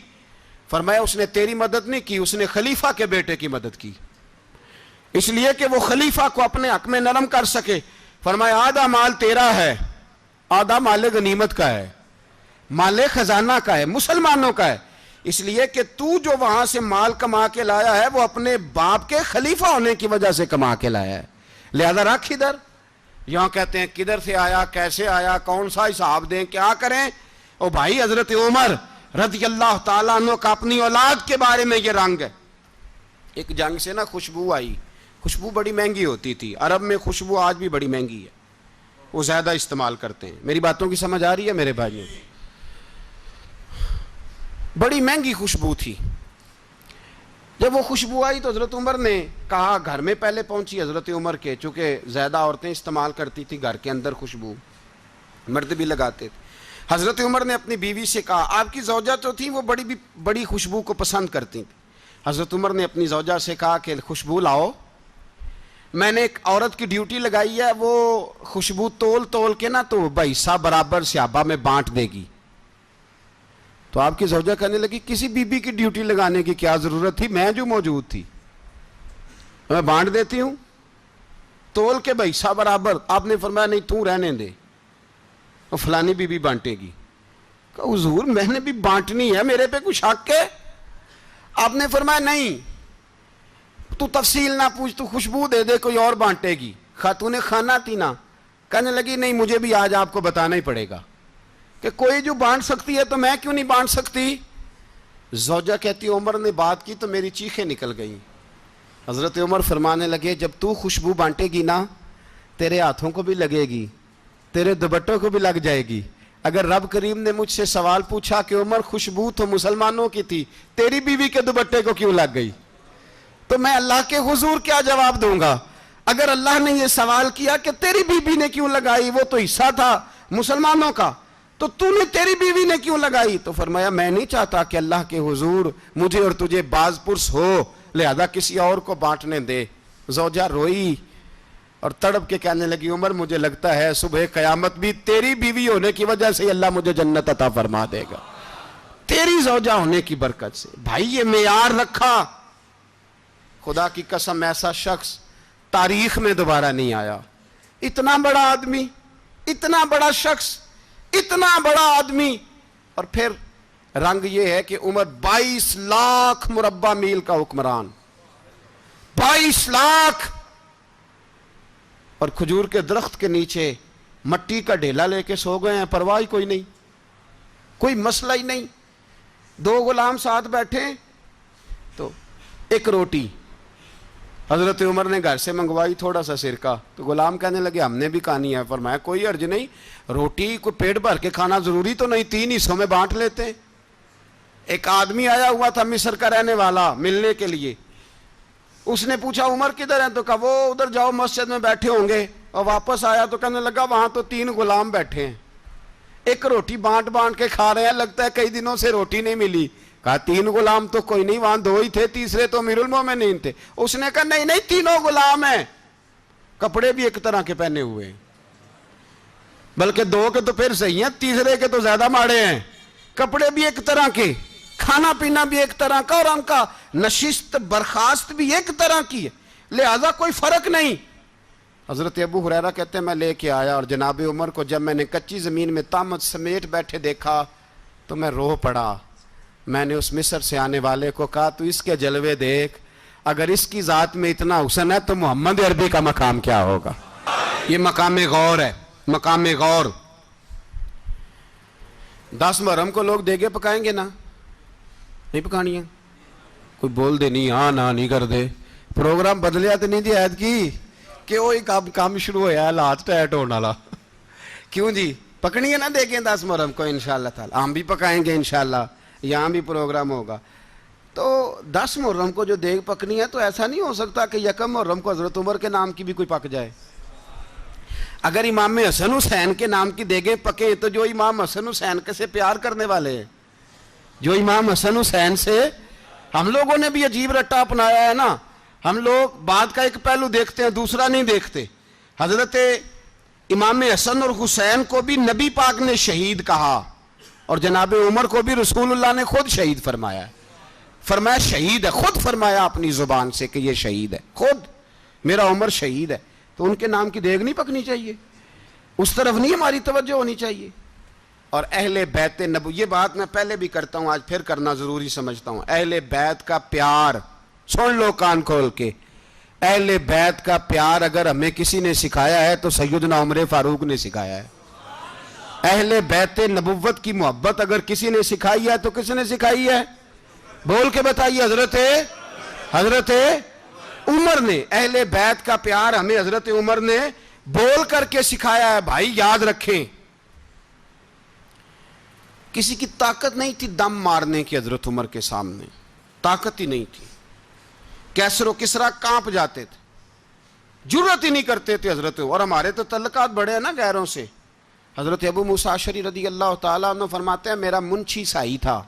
فرمایا اس نے تیری مدد نہیں کی، اس نے خلیفہ کے بیٹے کی مدد کی، اس لیے کہ وہ خلیفہ کو اپنے حق میں نرم کر سکے. فرمایا آدھا مال تیرا ہے، آدھا مال غنیمت کا ہے، مال خزانہ کا ہے، مسلمانوں کا ہے، اس لیے کہ تو جو وہاں سے مال کما کے لایا ہے وہ اپنے باپ کے خلیفہ ہونے کی وجہ سے کما کے لایا ہے، لہذا رکھ ادھر. یہاں کہتے ہیں کدھر سے آیا، کیسے آیا، کون سا حساب دیں، کیا کریں؟ او بھائی حضرت عمر رضی اللہ تعالیٰ عنہ کا اپنی اولاد کے بارے میں یہ رنگ ہے. ایک جنگ سے نا خوشبو آئی، خوشبو بڑی مہنگی ہوتی تھی، عرب میں خوشبو آج بھی بڑی مہنگی ہے، وہ زیادہ استعمال کرتے ہیں. میری باتوں کی سمجھ آ رہی ہے میرے بھائیوں؟ بڑی مہنگی خوشبو تھی. جب وہ خوشبو آئی تو حضرت عمر نے کہا، گھر میں پہلے پہنچی حضرت عمر کے، چونکہ زیادہ عورتیں استعمال کرتی تھی گھر کے اندر خوشبو، مرد بھی لگاتے تھے. حضرت عمر نے اپنی بیوی سے کہا، آپ کی زوجہ تو تھی وہ بڑی خوشبو کو پسند کرتی تھی. حضرت عمر نے اپنی زوجہ سے کہا کہ خوشبو لاؤ، میں نے ایک عورت کی ڈیوٹی لگائی ہے، وہ خوشبو تول کے نا تو حصہ برابر صحابہ میں بانٹ دے گی. تو آپ کی زوجہ کہنے لگی کسی بی بی کی ڈیوٹی لگانے کی کیا ضرورت تھی، میں جو موجود تھی میں بانٹ دیتی ہوں تول کے حصہ برابر. آپ نے فرمایا نہیں تو رہنے دے، اور فلانی بی بی بانٹے گی. کہا حضور میں نے بھی بانٹنی ہے، میرے پہ کچھ حق ہے؟ آپ نے فرمایا نہیں تو تفصیل نہ پوچھ، تو خوشبو دے دے، کوئی اور بانٹے گی. خاتون خانہ تھی نا، کہنے لگی نہیں مجھے بھی آج آپ کو بتانا ہی پڑے گا کہ کوئی جو بانٹ سکتی ہے تو میں کیوں نہیں بانٹ سکتی؟ زوجہ کہتی عمر نے بات کی تو میری چیخیں نکل گئیں. حضرت عمر فرمانے لگے جب تو خوشبو بانٹے گی نا تیرے ہاتھوں کو بھی لگے گی، تیرے دوپٹوں کو بھی لگ جائے گی. اگر رب کریم نے مجھ سے سوال پوچھا کہ عمر خوشبو تو مسلمانوں کی تھی، تیری بیوی کے دوپٹے کو کیوں لگ گئی، تو میں اللہ کے حضور کیا جواب دوں گا؟ اگر اللہ نے یہ سوال کیا کہ تیری بیوی نے کیوں لگائی، وہ تو حصہ تھا مسلمانوں کا، تو نے تیری بیوی نے کیوں لگائی؟ تو فرمایا میں نہیں چاہتا کہ اللہ کے حضور مجھے اور تجھے باز پرس ہو، لہذا کسی اور کو بانٹنے دے. زوجہ روئی اور تڑپ کے کہنے لگی عمر مجھے لگتا ہے صبح قیامت بھی تیری بیوی ہونے کی وجہ سے اللہ مجھے جنت عطا فرما دے گا، تیری زوجہ ہونے کی برکت سے. بھائی یہ معیار رکھا، خدا کی قسم ایسا شخص تاریخ میں دوبارہ نہیں آیا. اتنا بڑا آدمی، اتنا بڑا شخص، اتنا بڑا آدمی، اور پھر رنگ یہ ہے کہ عمر 22 لاکھ مربع میل کا حکمران، 22 لاکھ، اور کھجور کے درخت کے نیچے مٹی کا ڈھیلا لے کے سو گئے ہیں، پرواہ کوئی نہیں، کوئی مسئلہ ہی نہیں. 2 غلام ساتھ بیٹھے تو ایک روٹی حضرت عمر نے گھر سے منگوائی، تھوڑا سا سرکہ، تو غلام کہنے لگے ہم نے بھی کھانی ہے. فرمایا کوئی حرج نہیں، روٹی کو پیٹ بھر کے کھانا ضروری تو نہیں، 3 حصوں میں بانٹ لیتے ہیں. ایک آدمی آیا ہوا تھا مصر کا رہنے والا ملنے کے لیے. اس نے پوچھا عمر کدھر ہیں؟ تو کہا وہ ادھر جاؤ مسجد میں بیٹھے ہوں گے. اور واپس آیا تو کہنے لگا وہاں تو 3 غلام بیٹھے ہیں, ایک روٹی بانٹ بانٹ کے کھا رہے ہیں, لگتا ہے کئی دنوں سے روٹی نہیں ملی. کہا 3 غلام تو کوئی نہیں, وہاں 2 ہی تھے, تیسرے تو امیر المومنین تھے. اس نے کہا نہیں نہیں 3 غلام ہیں, کپڑے بھی ایک طرح کے پہنے ہوئے ہیں, بلکہ 2 کے تو پھر صحیح ہیں, تیسرے کے تو زیادہ ماڑے ہیں. کپڑے بھی ایک طرح کے, کھانا پینا بھی ایک طرح کا, اور ان کا نشست برخاست بھی ایک طرح کی ہے, لہذا کوئی فرق نہیں. حضرت ابو ہریرہ کہتے ہیں میں لے کے آیا, اور جناب عمر کو جب میں نے کچی زمین میں تامت سمیٹ بیٹھے دیکھا تو میں رو پڑا. میں نے اس مصر سے آنے والے کو کہا تو اس کے جلوے دیکھ, اگر اس کی ذات میں اتنا حسن ہے تو محمد عربی کا مقام کیا ہوگا. یہ مقام غور ہے, مقام غور. 10 محرم کو لوگ دیگے پکائیں گے نا, نہیں پکانی ہے؟ کوئی بول دے نہیں, ہاں نہ نہیں کر دے. پروگرام بدلیا تو نہیں دی عید کی کہ وہی کام شروع ہویا ہے لات ٹائٹ ہونے والا. کیوں جی, پکنی ہے نا دیکھیں 10 محرم کو انشاءاللہ تعالی. ہم بھی پکائیں گے انشاءاللہ, یہاں بھی پروگرام ہوگا. تو 10 محرم کو جو دیگ پکنی ہے تو ایسا نہیں ہو سکتا کہ 1 محرم کو حضرت عمر کے نام کی بھی کوئی پک جائے. اگر امام حسن حسین کے نام کی دیگیں پکیں تو جو امام حسن حسین کے سے پیار کرنے والے ہیں, جو امام حسن حسین سے, ہم لوگوں نے بھی عجیب رٹا اپنایا ہے نا. ہم لوگ بات کا ایک پہلو دیکھتے ہیں, دوسرا نہیں دیکھتے. حضرت امام حسن اور حسین کو بھی نبی پاک نے شہید کہا, اور جناب عمر کو بھی رسول اللہ نے خود شہید فرمایا. فرمایا شہید ہے, خود فرمایا اپنی زبان سے کہ یہ شہید ہے, خود میرا عمر شہید ہے. تو ان کے نام کی دیگ نہیں پکنی چاہیے, اس طرف نہیں ہماری توجہ ہونی چاہیے. اور اہل بیت نبو, یہ بات میں پہلے بھی کرتا ہوں, آج پھر کرنا ضروری سمجھتا ہوں. اہل بیت کا پیار سن لو کان کھول کے. اہل بیت کا پیار اگر ہمیں کسی نے سکھایا ہے تو سیدنا عمر فاروق نے سکھایا ہے. اہل بیت نبوت کی محبت اگر کسی نے سکھائی ہے تو کس نے سکھائی ہے؟ بول کے بتائیے. حضرت عمر نے. اہل بیت کا پیار ہمیں حضرت عمر نے بول کر کے سکھایا ہے. بھائی یاد رکھیں, کسی کی طاقت نہیں تھی دم مارنے کی حضرت عمر کے سامنے, طاقت ہی نہیں تھی. کیسر و کسرا کانپ جاتے تھے, جرت ہی نہیں کرتے تھے حضرت. اور ہمارے تو تعلقات بڑے ہیں نا غیروں سے. حضرت ابو موسیٰ اشعری رضی اللہ تعالیٰ عنہ فرماتے ہیں میرا منشی عیسائی تھا.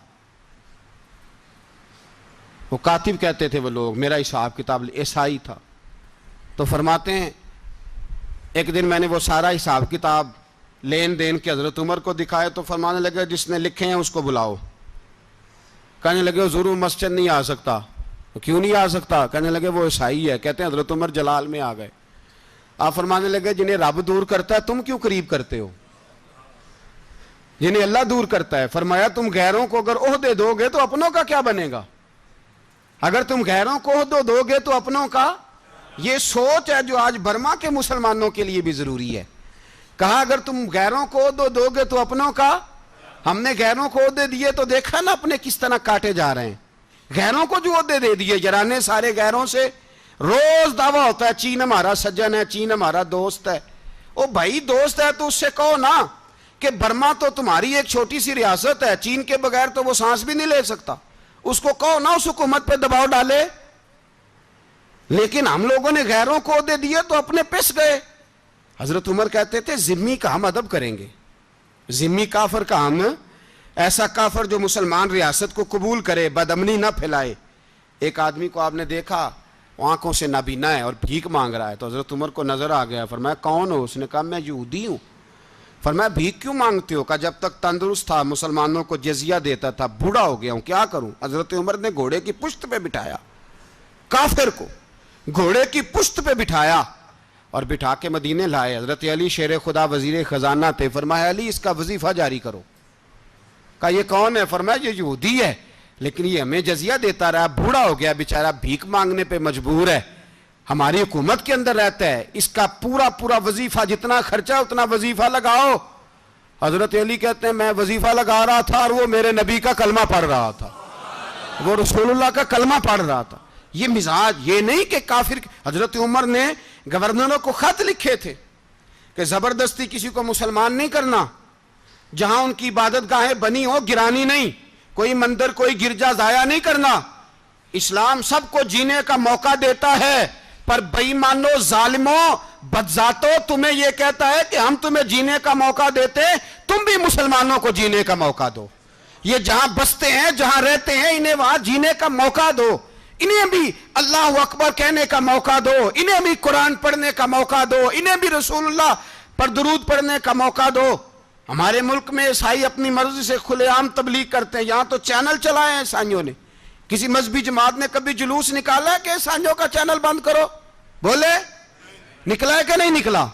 وہ کاتب کہتے تھے وہ لوگ, میرا حساب کتاب عیسائی تھا. تو فرماتے ہیں ایک دن میں نے وہ سارا حساب کتاب لین دین کے حضرت عمر کو دکھائے تو فرمانے لگے جس نے لکھے ہیں اس کو بلاؤ. کہنے لگے حضور مسجد نہیں آ سکتا. کیوں نہیں آ سکتا؟ کہنے لگے وہ عیسائی ہے. کہتے ہیں حضرت عمر جلال میں آ گئے. آپ فرمانے لگے جنہیں رب دور کرتا ہے تم کیوں قریب کرتے ہو؟ جنہیں اللہ دور کرتا ہے. فرمایا تم غیروں کو اگر عہدے دو گے تو اپنوں کا کیا بنے گا؟ اگر تم غیروں کو عہدے دو گے تو اپنوں کا. یہ سوچ ہے جو آج برما کے مسلمانوں کے لیے بھی ضروری ہے. کہا اگر تم غیروں کو عہدے دو گے تو اپنوں کا. ہم نے غیروں کو عہدے دیے تو دیکھا نا اپنے کس طرح کاٹے جا رہے ہیں. غیروں کو جو عہدے دے دیے جرانے سارے غیروں سے. روز دعویٰ ہوتا ہے چین ہمارا سجن ہے, چین ہمارا دوست ہے. او بھائی دوست ہے تو اس سے کہو نا کہ برما تو تمہاری ایک چھوٹی سی ریاست ہے, چین کے بغیر تو وہ سانس بھی نہیں لے سکتا. اس کو کہو نا اس حکومت پہ دباؤ ڈالے. لیکن ہم لوگوں نے غیروں کو عہدے دیے تو اپنے پس گئے. حضرت عمر کہتے تھے ذمی کا ہم ادب کریں گے, ذمی کافر کا ہم, ایسا کافر جو مسلمان ریاست کو قبول کرے, بدامنی نہ پھیلائے. ایک آدمی کو آپ نے دیکھا آنکھوں سے نابینا ہے اور بھیک مانگ رہا ہے, تو حضرت عمر کو نظر آ گیا. فرمایا کون ہو؟ اس نے کہا میں یہودی ہوں. فرمایا بھیک کیوں مانگتے ہو؟ کہا جب تک تندرست تھا مسلمانوں کو جزیہ دیتا تھا, بوڑھا ہو گیا ہوں کیا کروں. حضرت عمر نے گھوڑے کی پشت پہ بٹھایا کافر کو, گھوڑے کی پشت پہ بٹھایا اور بٹھا کے مدینے لائے. حضرت علی شیر خدا وزیر خزانہ تھے. فرمایا علی اس کا وظیفہ جاری کرو. کہا یہ کون ہے؟ فرمایا یہ یہودی ہے لیکن یہ ہمیں جزیہ دیتا رہا, بوڑھا ہو گیا بیچارہ, بھیک مانگنے پہ مجبور ہے, ہماری حکومت کے اندر رہتا ہے, اس کا پورا وظیفہ جتنا خرچہ اتنا وظیفہ لگاؤ. حضرت علی کہتے ہیں میں وظیفہ لگا رہا تھا اور وہ میرے نبی کا کلمہ پڑھ رہا تھا, وہ رسول اللہ کا کلمہ پڑھ رہا تھا. یہ مزاج, یہ نہیں کہ کافر. حضرت عمر نے گورنروں کو خط لکھے تھے کہ زبردستی کسی کو مسلمان نہیں کرنا, جہاں ان کی عبادت گاہیں بنی ہو گرانی نہیں, کوئی مندر کوئی گرجا ضائع نہیں کرنا. اسلام سب کو جینے کا موقع دیتا ہے, پر بے ایمانو ظالموں بدذاتوں تمہیں یہ کہتا ہے کہ ہم تمہیں جینے کا موقع دیتے, تم بھی مسلمانوں کو جینے کا موقع دو. یہ جہاں بستے ہیں جہاں رہتے ہیں انہیں وہاں جینے کا موقع دو, انہیں بھی اللہ اکبر کہنے کا موقع دو, انہیں بھی قرآن پڑھنے کا موقع دو, انہیں بھی رسول اللہ پر درود پڑھنے کا موقع دو. ہمارے ملک میں عیسائی اپنی مرضی سے کھلے عام تبلیغ کرتے ہیں. یہاں تو چینل چلائے ہیں عیسائیوں نے. کسی مذہبی جماعت نے کبھی جلوس نکالا ہے کہ عیسائیوں کا چینل بند کرو؟ بولے نکلا ہے کہ نہیں نکلا؟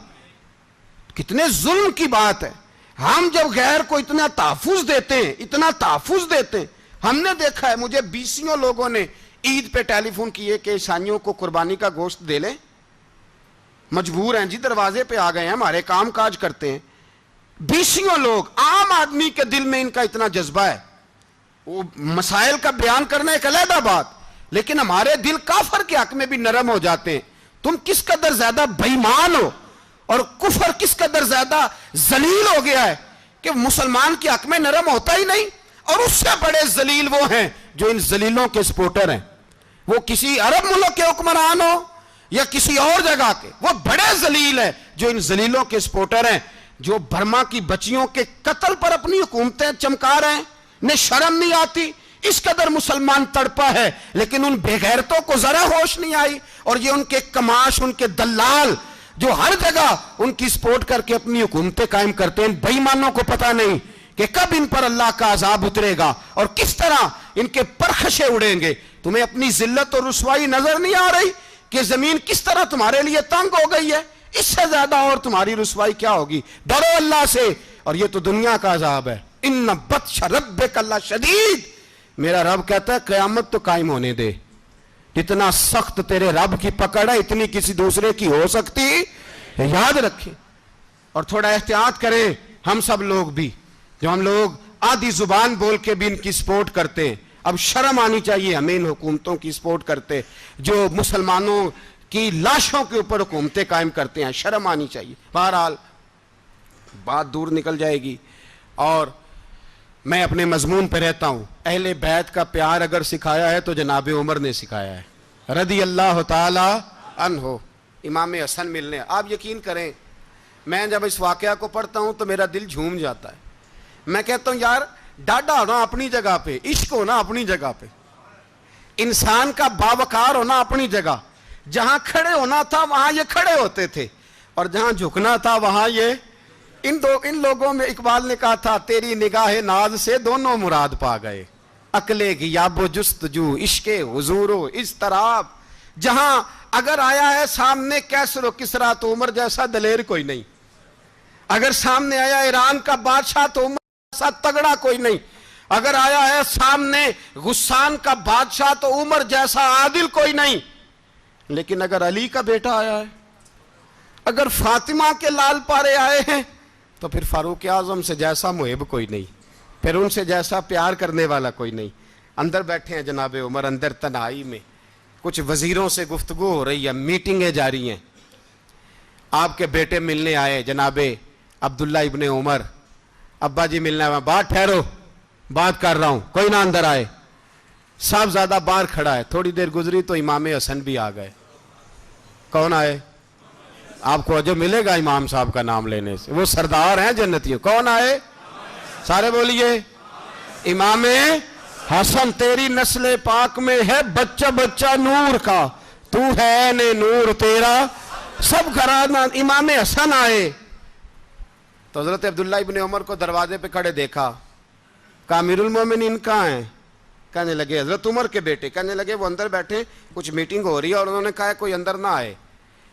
کتنے ظلم کی بات ہے. ہم جب غیر کو اتنا تحفظ دیتے ہیں, اتنا تحفظ دیتے ہیں. ہم نے دیکھا ہے, مجھے بیسیوں لوگوں نے عید پہ ٹیلی فون کیے کہ عیسائیوں کو قربانی کا گوشت دے لیں, مجبور ہیں جی, دروازے پہ آ گئے ہیں, ہمارے کام کاج کرتے ہیں. بیسیوں لوگ, عام آدمی کے دل میں ان کا اتنا جذبہ ہے. وہ مسائل کا بیان کرنا ایک علیحدہ بات, لیکن ہمارے دل کافر کے حق میں بھی نرم ہو جاتے ہیں. تم کس قدر زیادہ بے ایمان ہو اور کفر کس قدر زیادہ ذلیل ہو گیا ہے کہ مسلمان کے حق میں نرم ہوتا ہی نہیں. اور اس سے بڑے ذلیل وہ ہیں جو ان ذلیلوں کے سپورٹر ہیں. وہ کسی عرب ملک کے حکمران ہو یا کسی اور جگہ کے, وہ بڑے ذلیل ہیں جو ان ذلیلوں کے سپورٹر ہیں, جو برما کی بچیوں کے قتل پر اپنی حکومتیں چمکا رہے ہیں. انہیں شرم نہیں آتی. اس قدر مسلمان تڑپا ہے, لیکن ان بے غیرتوں کو ذرا ہوش نہیں آئی. اور یہ ان کے کماش, ان کے دلال جو ہر جگہ ان کی سپورٹ کر کے اپنی حکومتیں قائم کرتے ہیں, بے ایمانوں کو پتہ نہیں کہ کب ان پر اللہ کا عذاب اترے گا اور کس طرح ان کے پرخشے اڑیں گے. تمہیں اپنی ذلت اور رسوائی نظر نہیں آ رہی کہ زمین کس طرح تمہارے لیے تنگ ہو گئی ہے؟ اس سے زیادہ اور تمہاری رسوائی کیا ہوگی؟ ڈرو اللہ سے. اور یہ تو دنیا کا عذاب ہے. ان بطش ربک لشدید, میرا رب کہتا ہے قیامت تو قائم ہونے دے. جتنا سخت تیرے رب کی پکڑ ہے اتنی کسی دوسرے کی ہو سکتی, یاد رکھیں. اور تھوڑا احتیاط کریں ہم سب لوگ بھی, جو ہم لوگ آدھی زبان بول کے بھی ان کی سپورٹ کرتے ہیں. اب شرم آنی چاہیے ہمیں ان حکومتوں کی سپورٹ کرتے جو مسلمانوں کی لاشوں کے اوپر حکومتیں قائم کرتے ہیں. شرم آنی چاہیے. بہرحال بات دور نکل جائے گی اور میں اپنے مضمون پہ رہتا ہوں. اہل بیت کا پیار اگر سکھایا ہے تو جناب عمر نے سکھایا ہے رضی اللہ تعالی عنہ. امام حسن ملنے, آپ یقین کریں میں جب اس واقعہ کو پڑھتا ہوں تو میرا دل جھوم جاتا ہے. میں کہتا ہوں یار ڈاڈا ہونا اپنی جگہ پہ, عشق ہونا اپنی جگہ پہ, انسان کا باوقار ہونا اپنی جگہ. جہاں کھڑے ہونا تھا وہاں یہ کھڑے ہوتے تھے, اور جہاں جھکنا تھا وہاں یہ. ان لوگوں میں اقبال نے کہا تھا تیری نگاہ ناز سے دونوں مراد پا گئے, عقل غیاب و جستجو عشق حضور و اضطراب. جہاں اگر آیا ہے سامنے کیسر و کسرا تو عمر جیسا دلیر کوئی نہیں. اگر سامنے آیا ایران کا بادشاہ تو عمر جیسا تگڑا کوئی نہیں. اگر آیا ہے سامنے غسان کا بادشاہ تو عمر جیسا عادل کوئی نہیں. لیکن اگر علی کا بیٹا آیا ہے, اگر فاطمہ کے لال پارے آئے ہیں, تو پھر فاروق اعظم سے جیسا محب کوئی نہیں, پھر ان سے جیسا پیار کرنے والا کوئی نہیں. اندر بیٹھے ہیں جناب عمر, اندر تنہائی میں کچھ وزیروں سے گفتگو ہو رہی ہے, میٹنگیں جاری ہیں. آپ کے بیٹے ملنے آئے جناب عبداللہ ابن عمر. ابا جی ملنا ہے. بات ٹھہرو, بات کر رہا ہوں, کوئی نہ اندر آئے. صاحب زیادہ باہر کھڑا ہے. تھوڑی دیر گزری تو امام حسن بھی آ گئے. کون آئے؟ آپ کو جو ملے گا امام صاحب کا نام لینے سے, وہ سردار ہیں جنتیوں. کون آئے؟ سارے بولیے. امام حسن, تیری نسل پاک میں ہے بچہ بچہ نور کا, تو ہے نے نور تیرا سب گھرانہ. امام حسن آئے تو حضرت عبداللہ ابن عمر کو دروازے پہ کھڑے دیکھا. کہا امیر المومنین کہاں ہیں؟ کہنے لگے حضرت عمر کے بیٹے. کہنے لگے وہ اندر بیٹھے, کچھ میٹنگ ہو رہی ہے, اور انہوں نے کہا کوئی اندر نہ آئے,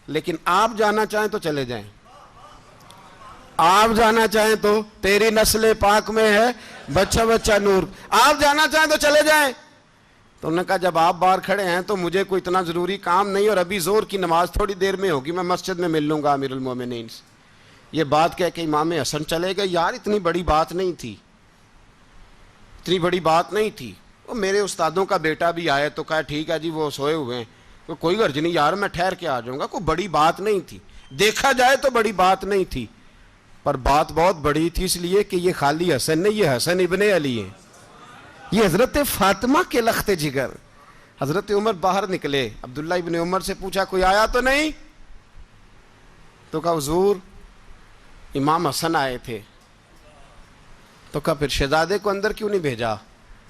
لیکن آپ جانا چاہیں تو چلے جائیں. آپ جانا چاہیں تو, تیری نسل پاک میں ہے بچہ بچہ نور, آپ جانا چاہیں تو چلے جائیں. تو انہوں نے کہا جب آپ باہر کھڑے ہیں تو مجھے کوئی اتنا ضروری کام نہیں, اور ابھی زور کی نماز تھوڑی دیر میں ہوگی, میں مسجد میں مل لوں گا امیر المومنین سے. یہ بات کہہ کے امام حسن چلے گئے. یار اتنی بڑی بات نہیں تھی, اتنی بڑی بات نہیں تھی. وہ میرے استادوں کا بیٹا بھی آئے تو کہا ٹھیک ہے جی وہ سوئے ہوئے ہیں, کوئی غرض نہیں یار میں ٹھہر کے آ جاؤں گا. کوئی بڑی بات نہیں تھی, دیکھا جائے تو بڑی بات نہیں تھی, پر بات بہت بڑی تھی اس لیے کہ یہ خالی حسن نہیں, یہ حسن ابن علی ہیں. یہ حضرت فاطمہ کے لخت جگر. حضرت عمر باہر نکلے, عبداللہ ابن عمر سے پوچھا کوئی آیا تو نہیں؟ تو کہا حضور امام حسن آئے تھے. تو کہا پھر شہزادے کو اندر کیوں نہیں بھیجا؟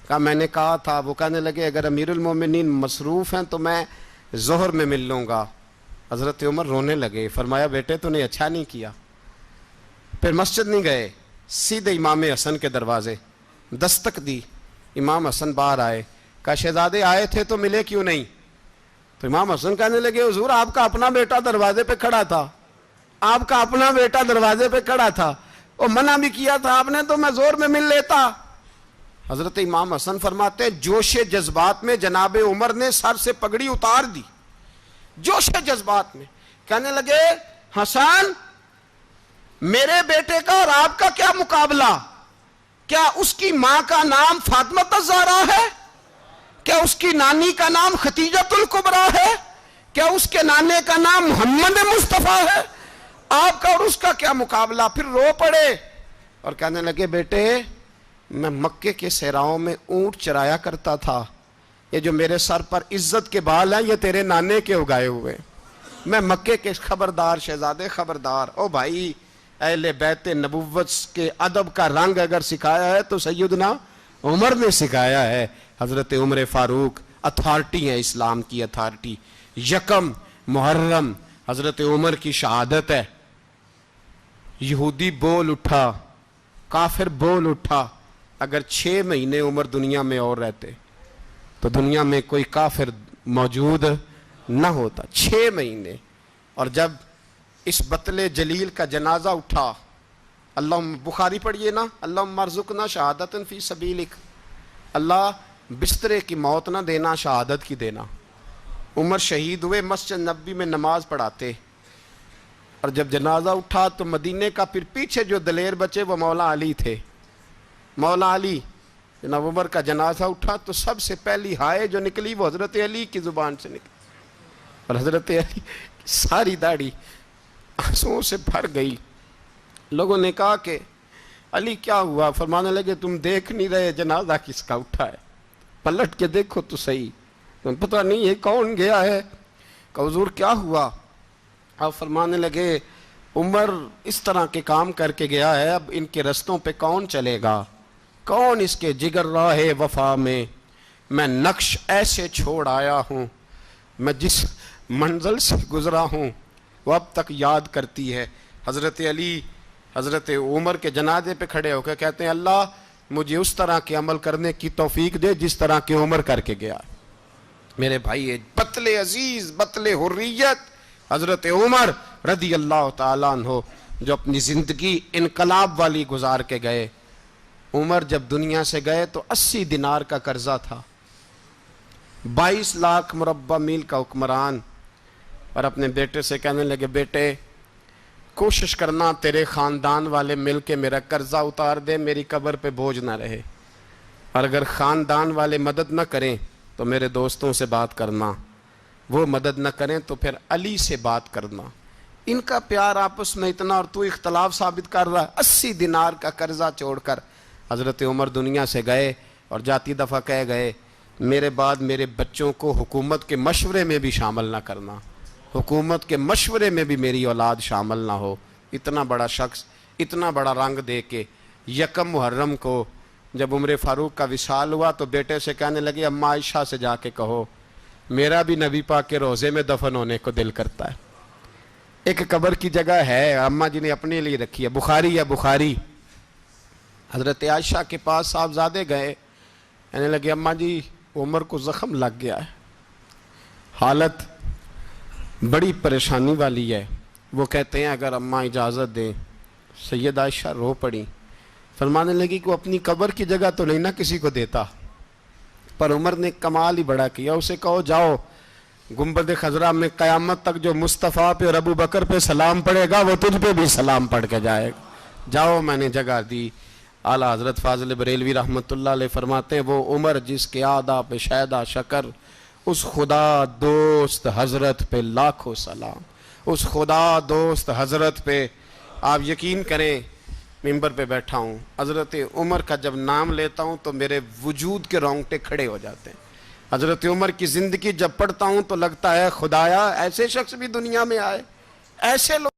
کہا میں نے کہا تھا. وہ کہنے لگے اگر امیر المومنین مصروف ہیں تو میں ظہر میں مل لوں گا. حضرت عمر رونے لگے, فرمایا بیٹے تو نے اچھا نہیں کیا. پھر مسجد نہیں گئے, سیدھے امام حسن کے دروازے دستک دی. امام حسن باہر آئے, کہا شہزادے آئے تھے تو ملے کیوں نہیں؟ تو امام حسن کہنے لگے حضور آپ کا اپنا بیٹا دروازے پہ کھڑا تھا, آپ کا اپنا بیٹا دروازے پہ کھڑا تھا, اور منع بھی کیا تھا آپ نے تو میں زور میں مل لیتا. حضرت امام حسن فرماتے ہیں جوش جذبات میں جناب عمر نے سر سے پگڑی اتار دی, جوش جذبات میں. کہنے لگے حسن میرے بیٹے کا اور آپ کا کیا مقابلہ؟ کیا اس کی ماں کا نام فاطمہ الزہرا ہے؟ کیا اس کی نانی کا نام ختیجۃ الکبریٰ ہے؟ کیا اس کے نانے کا نام محمد مصطفیٰ ہے؟ آپ کا اور اس کا کیا مقابلہ؟ پھر رو پڑے اور کہنے لگے بیٹے میں مکے کے صحراؤں میں اونٹ چرایا کرتا تھا, یہ جو میرے سر پر عزت کے بال ہیں یہ تیرے نانے کے اگائے ہوئے. میں مکے کے خبردار شہزادے خبردار. او بھائی اہل بیت نبوت کے ادب کا رنگ اگر سکھایا ہے تو سیدنا عمر نے سکھایا ہے. حضرت عمر فاروق اتھارٹی ہیں, اسلام کی اتھارٹی. یکم محرم حضرت عمر کی شہادت ہے. یہودی بول اٹھا, کافر بول اٹھا. اگر 6 مہینے عمر دنیا میں اور رہتے تو دنیا میں کوئی کافر موجود نہ ہوتا. 6 مہینے. اور جب اس بطل جلیل کا جنازہ اٹھا, اللہ بخاری پڑھیے نا, اللہم ارزقنا شہادتا فی سبیلک, اللہ بسترے کی موت نہ دینا, شہادت کی دینا. عمر شہید ہوئے, مسجد نبوی میں نماز پڑھاتے, اور جب جنازہ اٹھا تو مدینے کا پھر پیچھے جو دلیر بچے وہ مولا علی تھے. مولا علی, جناب عمر کا جنازہ اٹھا تو سب سے پہلی ہائے جو نکلی وہ حضرت علی کی زبان سے نکلی, اور حضرت علی کی ساری داڑھی آنسوؤں سے بھر گئی. لوگوں نے کہا کہ علی کیا ہوا؟ فرمانے لگے تم دیکھ نہیں رہے جنازہ کس کا اٹھا ہے, پلٹ کے دیکھو تو صحیح, تم پتہ نہیں یہ کون گیا ہے. کہ حضور کیا ہوا؟ آپ فرمانے لگے عمر اس طرح کے کام کر کے گیا ہے, اب ان کے رستوں پہ کون چلے گا؟ کون اس کے جگر راہ وفا میں؟ میں نقش ایسے چھوڑ آیا ہوں, میں جس منزل سے گزرا ہوں وہ اب تک یاد کرتی ہے. حضرت علی حضرت عمر کے جنازے پہ کھڑے ہو کے کہتے ہیں اللہ مجھے اس طرح کے عمل کرنے کی توفیق دے جس طرح کے عمر کر کے گیا. میرے بھائی بطل عزیز, بطل حریت حضرت عمر رضی اللہ تعالیٰ عنہ, جو اپنی زندگی انقلاب والی گزار کے گئے. عمر جب دنیا سے گئے تو 80 دینار کا قرضہ تھا, 22 لاکھ مربع میل کا حکمران. اور اپنے بیٹے سے کہنے لگے بیٹے کوشش کرنا تیرے خاندان والے مل کے میرا قرضہ اتار دے, میری قبر پہ بوجھ نہ رہے, اور اگر خاندان والے مدد نہ کریں تو میرے دوستوں سے بات کرنا, وہ مدد نہ کریں تو پھر علی سے بات کرنا. ان کا پیار آپس میں اتنا, اور تو اختلاف ثابت کر رہا ہے. 80 دینار کا قرضہ چھوڑ کر حضرت عمر دنیا سے گئے, اور جاتی دفعہ کہہ گئے میرے بعد میرے بچوں کو حکومت کے مشورے میں بھی شامل نہ کرنا, حکومت کے مشورے میں بھی میری اولاد شامل نہ ہو. اتنا بڑا شخص اتنا بڑا رنگ دے کے یکم محرم کو جب عمر فاروق کا وصال ہوا تو بیٹے سے کہنے لگے اماں عائشہ سے جا کے کہو میرا بھی نبی پاک کے روزے میں دفن ہونے کو دل کرتا ہے. ایک قبر کی جگہ ہے اماں جی نے اپنے لیے رکھی ہے, بخاری ہے بخاری. حضرت عائشہ کے پاس صاحبزادے گئے, کہنے لگے اماں جی عمر کو زخم لگ گیا ہے, حالت بڑی پریشانی والی ہے. وہ کہتے ہیں اگر اماں اجازت دیں. سید عائشہ رو پڑی, فرمانے لگی کہ وہ اپنی قبر کی جگہ تو نہیں نہ کسی کو دیتا, پر عمر نے کمال ہی بڑا کیا. اسے کہو جاؤ گنبد خضرا میں قیامت تک جو مصطفیٰ پہ اور ابو بکر پہ سلام پڑھے گا وہ تجھ پہ بھی سلام پڑھ کے جائے گا, جاؤ میں نے جگہ دی. اعلیٰ حضرت فاضل بریلوی رحمۃ اللہ علیہ فرماتے ہیں وہ عمر جس کے آدھا پہ شیدہ شکر, اس خدا دوست حضرت پہ لاکھوں سلام, اس خدا دوست حضرت پہ. آپ یقین کریں منبر پہ بیٹھا ہوں، حضرت عمر کا جب نام لیتا ہوں تو میرے وجود کے رونگٹے کھڑے ہو جاتے ہیں۔ حضرت عمر کی زندگی جب پڑھتا ہوں تو لگتا ہے خدایا ایسے شخص بھی دنیا میں آئے، ایسے لوگ